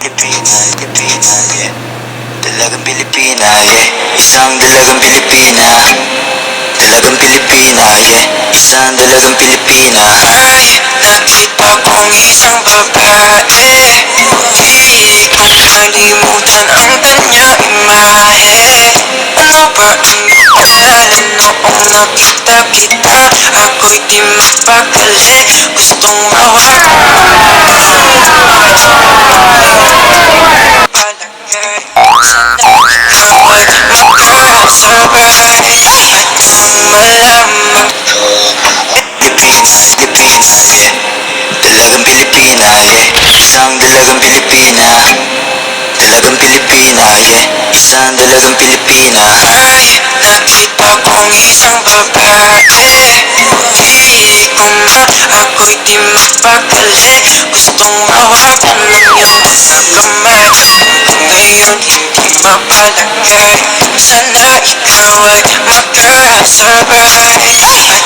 Pilipina, yeah. Dalagang Pilipina, yeah. Isang dalagang Pilipina. Dalagang Pilipina, yeah. Isang dalagang Pilipina. Ay, nakita kong isang babae. Di ko malimutan ang kanyang imahe. Ano ba ang pangalan noong nakita kita? Ako'y di mapakali, gustong hawakan. Sana ikaw ay makasabay at nang malaman Pilipina, yeah. Dalagang Pilipina, yeah. Isang dalagang Pilipina. Dalagang Pilipina, yeah. Isang dalagang Pilipina. ay nakita kong isang babae. Di ko ako'y di mapakali, gustong hawakan ng iyong kamay. Ngayon hindi mapalagay, sana ikaw ay makasabay at